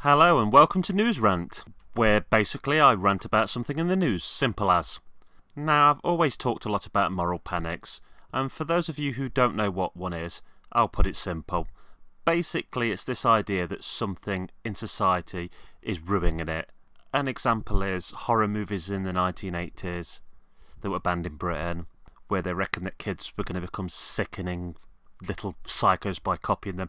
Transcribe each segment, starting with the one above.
Hello and welcome to News Rant, where basically I rant about something in the news, simple as. Now, I've always talked a lot about moral panics, and for those of you who don't know what one is, I'll put it simple. Basically, it's this idea that something in society is ruining it. An example is horror movies in the 1980s that were banned in Britain, where they reckon that kids were going to become sickening little psychos by copying them.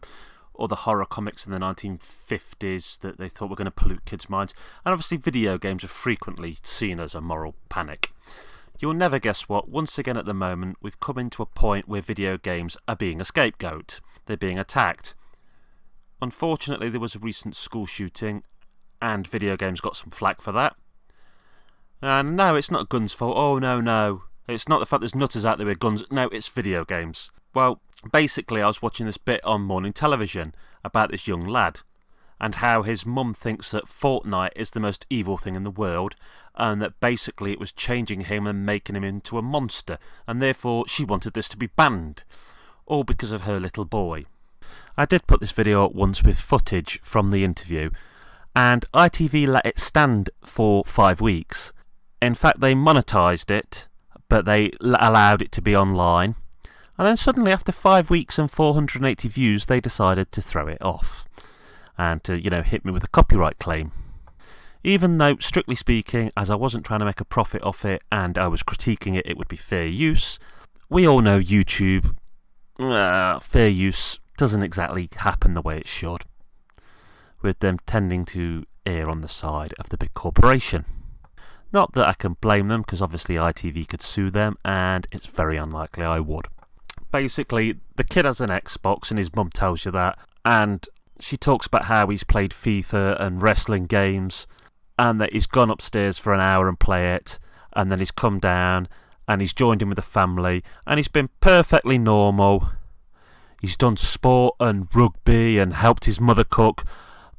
Or the horror comics in the 1950s that they thought were going to pollute kids' minds. And obviously video games are frequently seen as a moral panic. You'll never guess what, once again at the moment, we've come into a point where video games are being a scapegoat. They're being attacked. Unfortunately, there was a recent school shooting, and video games got some flack for that. And no, it's not guns' fault. Oh, no. It's not the fact there's nutters out there with guns. No, it's video games. Well, basically, I was watching this bit on morning television about this young lad and how his mum thinks that Fortnite is the most evil thing in the world and that basically it was changing him and making him into a monster and therefore she wanted this to be banned, all because of her little boy. I did put this video up once with footage from the interview and ITV let it stand for 5 weeks. In fact, they monetised it, but they allowed it to be online. And then suddenly, after 5 weeks and 480 views, they decided to throw it off and to, hit me with a copyright claim. Even though, strictly speaking, as I wasn't trying to make a profit off it and I was critiquing it, it would be fair use. We all know YouTube, fair use doesn't exactly happen the way it should, with them tending to err on the side of the big corporation. Not that I can blame them, because obviously ITV could sue them, and it's very unlikely I would. Basically, the kid has an Xbox and his mum tells you that, and she talks about how he's played FIFA and wrestling games and that he's gone upstairs for an hour and play it, and then he's come down and he's joined in with the family and he's been perfectly normal. He's done sport and rugby and helped his mother cook,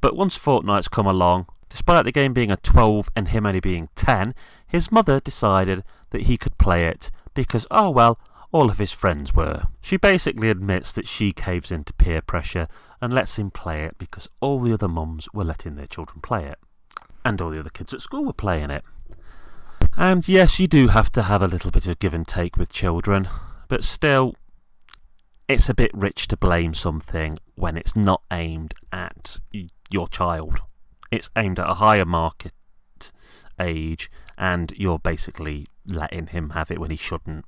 but once Fortnite's come along, despite the game being a 12 and him only being 10, his mother decided that he could play it because, all of his friends were. She basically admits that she caves into peer pressure and lets him play it because all the other mums were letting their children play it. And all the other kids at school were playing it. And yes, you do have to have a little bit of give and take with children, but still, it's a bit rich to blame something when it's not aimed at your child. It's aimed at a higher market age, and you're basically letting him have it when he shouldn't.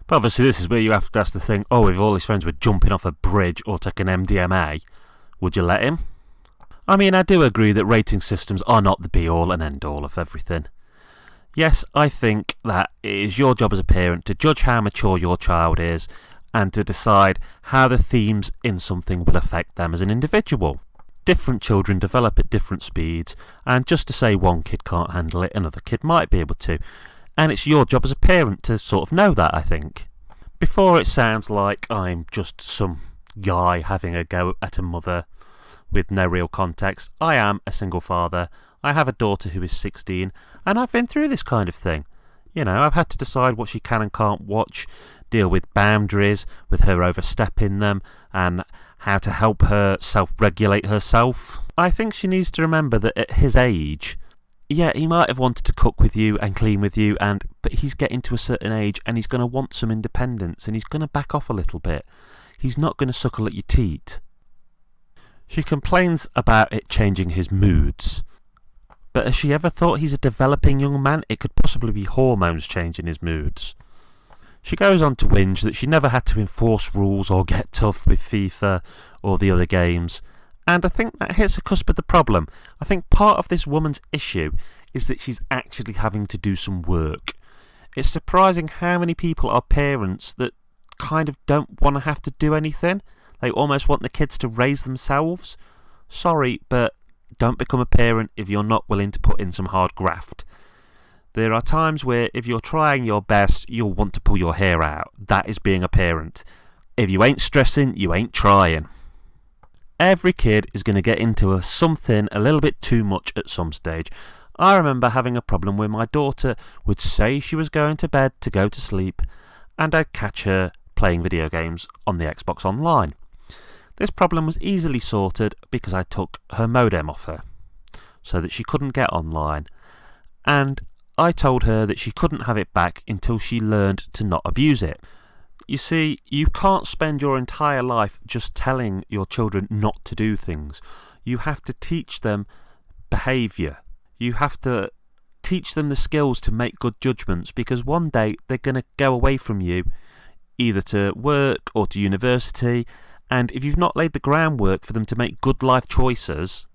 But obviously this is where you have to ask the thing, if all his friends were jumping off a bridge or taking MDMA, would you let him? I mean, I do agree that rating systems are not the be-all and end-all of everything. Yes, I think that it is your job as a parent to judge how mature your child is and to decide how the themes in something will affect them as an individual. Different children develop at different speeds, and just to say one kid can't handle it, another kid might be able to. And it's your job as a parent to sort of know that, I think. Before it sounds like I'm just some guy having a go at a mother with no real context, I am a single father. I have a daughter who is 16, and I've been through this kind of thing. I've had to decide what she can and can't watch, deal with boundaries, with her overstepping them, and how to help her self-regulate herself. I think she needs to remember that at his age, yeah, he might have wanted to cook with you and clean with you, but he's getting to a certain age and he's going to want some independence and he's going to back off a little bit. He's not going to suckle at your teat. She complains about it changing his moods. But has she ever thought he's a developing young man? It could possibly be hormones changing his moods. She goes on to whinge that she never had to enforce rules or get tough with FIFA or the other games. And I think that hits the cusp of the problem. I think part of this woman's issue is that she's actually having to do some work. It's surprising how many people are parents that kind of don't want to have to do anything. They almost want the kids to raise themselves. Sorry, but don't become a parent if you're not willing to put in some hard graft. There are times where if you're trying your best, you'll want to pull your hair out. That is being a parent. If you ain't stressing, you ain't trying. Every kid is going to get into something a little bit too much at some stage. I remember having a problem where my daughter would say she was going to bed to go to sleep, and I'd catch her playing video games on the Xbox Online. This problem was easily sorted because I took her modem off her, so that she couldn't get online, and I told her that she couldn't have it back until she learned to not abuse it. You see, you can't spend your entire life just telling your children not to do things. You have to teach them behaviour. You have to teach them the skills to make good judgments, because one day they're going to go away from you, either to work or to university, and if you've not laid the groundwork for them to make good life choices,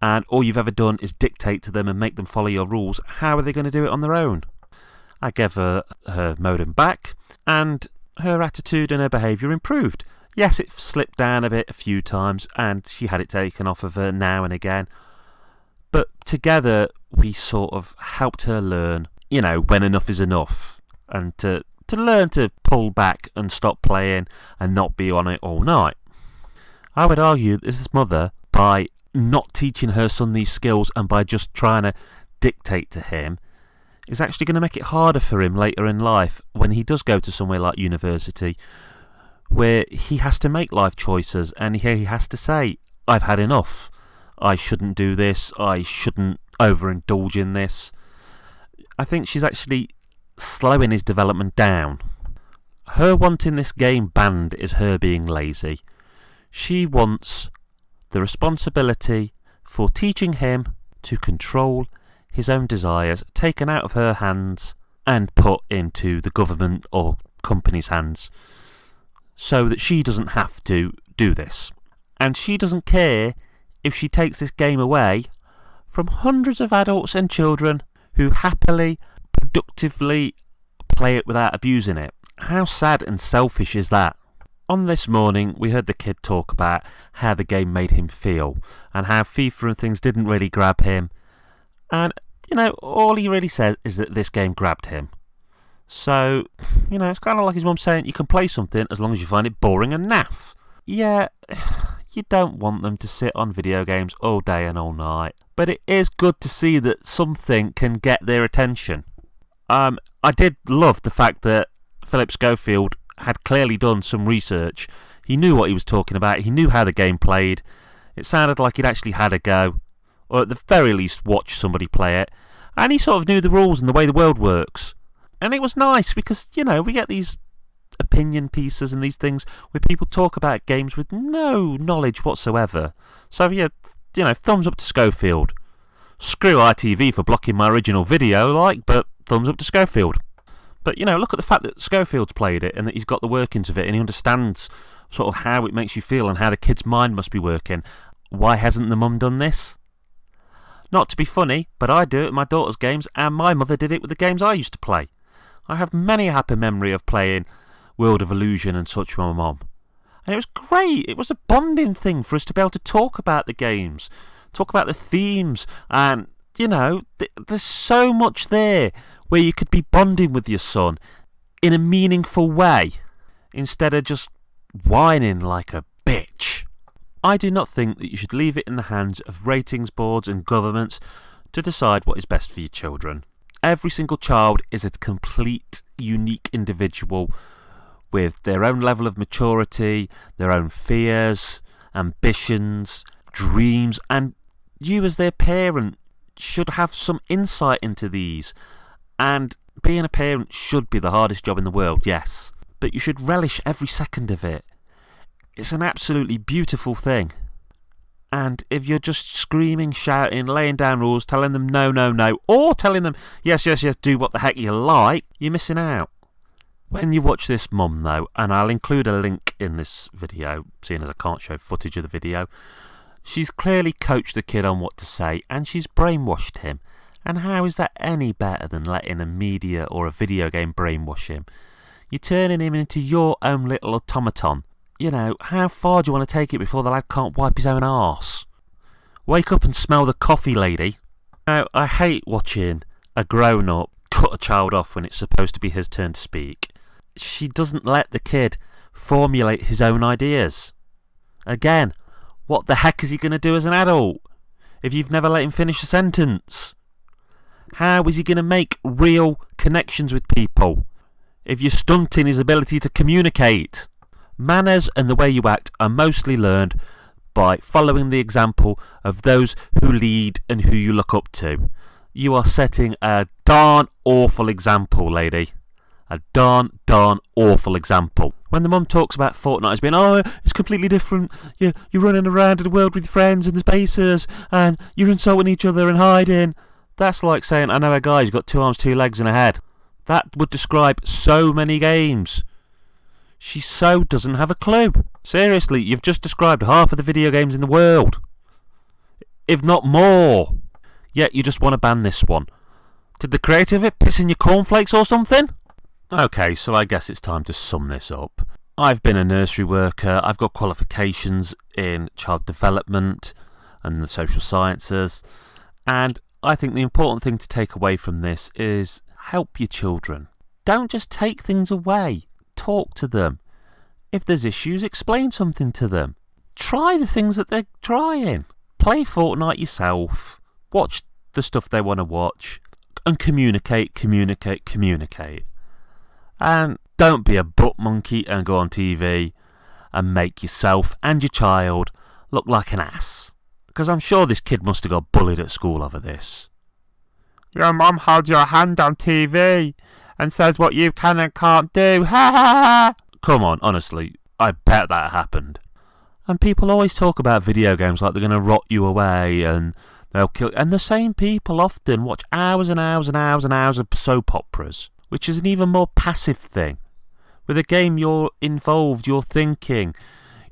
and all you've ever done is dictate to them and make them follow your rules, how are they going to do it on their own? I gave her modem back, and her attitude and her behaviour improved. Yes, it slipped down a bit a few times, and she had it taken off of her now and again, but together we sort of helped her learn, when enough is enough, and to learn to pull back and stop playing and not be on it all night. I would argue that this mother, by not teaching her son these skills and by just trying to dictate to him, is actually going to make it harder for him later in life when he does go to somewhere like university, where he has to make life choices and he has to say, I've had enough. I shouldn't do this. I shouldn't overindulge in this. I think she's actually slowing his development down. Her wanting this game banned is her being lazy. She wants the responsibility for teaching him to control his own desires taken out of her hands and put into the government or company's hands, so that she doesn't have to do this. And she doesn't care if she takes this game away from hundreds of adults and children who happily, productively play it without abusing it. How sad and selfish is that? On this morning, we heard the kid talk about how the game made him feel and how FIFA and things didn't really grab him. And, all he really says is that this game grabbed him. So, it's kind of like his mum saying you can play something as long as you find it boring and naff. Yeah, you don't want them to sit on video games all day and all night. But it is good to see that something can get their attention. I did love the fact that Philip Schofield had clearly done some research. He knew what he was talking about. He knew how the game played. It sounded like he'd actually had a go, or at the very least watched somebody play it. And he sort of knew the rules and the way the world works. And it was nice because, we get these opinion pieces and these things where people talk about games with no knowledge whatsoever. So, thumbs up to Schofield. Screw ITV for blocking my original video, but thumbs up to Schofield. But, look at the fact that Schofield's played it and that he's got the workings of it and he understands sort of how it makes you feel and how the kid's mind must be working. Why hasn't the mum done this? Not to be funny, but I do it with my daughter's games, and my mother did it with the games I used to play. I have many a happy memory of playing World of Illusion and such with my mum. And it was great. It was a bonding thing for us to be able to talk about the games, talk about the themes, and, there's so much there where you could be bonding with your son in a meaningful way, instead of just whining like a bitch. I do not think that you should leave it in the hands of ratings boards and governments to decide what is best for your children. Every single child is a complete, unique individual with their own level of maturity, their own fears, ambitions, dreams, and you as their parent should have some insight into these. And being a parent should be the hardest job in the world, yes, but you should relish every second of it. It's an absolutely beautiful thing. And if you're just screaming, shouting, laying down rules, telling them no, no, no, or telling them yes, yes, yes, do what the heck you like, you're missing out. When you watch this mum, though, and I'll include a link in this video, seeing as I can't show footage of the video, she's clearly coached the kid on what to say, and she's brainwashed him. And how is that any better than letting a media or a video game brainwash him? You're turning him into your own little automaton. How far do you want to take it before the lad can't wipe his own arse? Wake up and smell the coffee, lady. Now, I hate watching a grown-up cut a child off when it's supposed to be his turn to speak. She doesn't let the kid formulate his own ideas. Again, what the heck is he going to do as an adult if you've never let him finish a sentence? How is he going to make real connections with people if you're stunting his ability to communicate? Manners and the way you act are mostly learned by following the example of those who lead and who you look up to. You are setting a darn awful example, lady. A darn awful example. When the mum talks about Fortnite as being, oh, it's completely different, you're running around in the world with your friends in the spaces, and you're insulting each other and hiding, that's like saying, I know a guy who's got 2 arms, 2 legs and a head. That would describe so many games. She so doesn't have a clue. Seriously, you've just described half of the video games in the world. If not more. Yet you just want to ban this one. Did the creator of it piss in your cornflakes or something? Okay, so I guess it's time to sum this up. I've been a nursery worker, I've got qualifications in child development and the social sciences, and I think the important thing to take away from this is help your children. Don't just take things away. Talk to them. If there's issues, explain something to them. Try the things that they're trying. Play Fortnite yourself. Watch the stuff they want to watch. And communicate. And don't be a butt monkey and go on TV and make yourself and your child look like an ass. Because I'm sure this kid must have got bullied at school over this. Your mum holds your hand on TV and says what you can and can't do. Ha ha ha! Come on, honestly, I bet that happened. And people always talk about video games like they're going to rot you away and they'll kill. And the same people often watch hours and hours and hours and hours of soap operas, which is an even more passive thing. With a game, you're involved, you're thinking,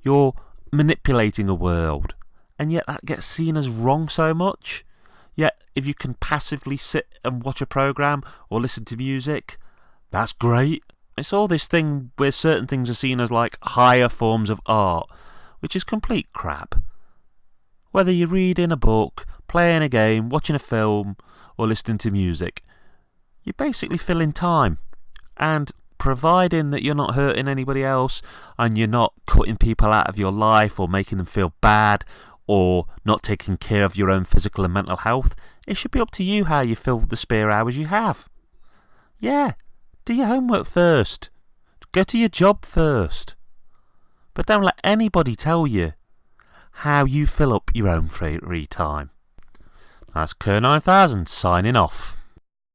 you're manipulating a world, and yet that gets seen as wrong so much. Yet, if you can passively sit and watch a program or listen to music, that's great. It's all this thing where certain things are seen as like higher forms of art, which is complete crap. Whether you're reading a book, playing a game, watching a film, or listening to music, you're basically filling time. And providing that you're not hurting anybody else and you're not cutting people out of your life or making them feel bad or not taking care of your own physical and mental health, it should be up to you how you fill the spare hours you have. Yeah, do your homework first. Go to your job first. But don't let anybody tell you how you fill up your own free time. That's Kerr 9000 signing off.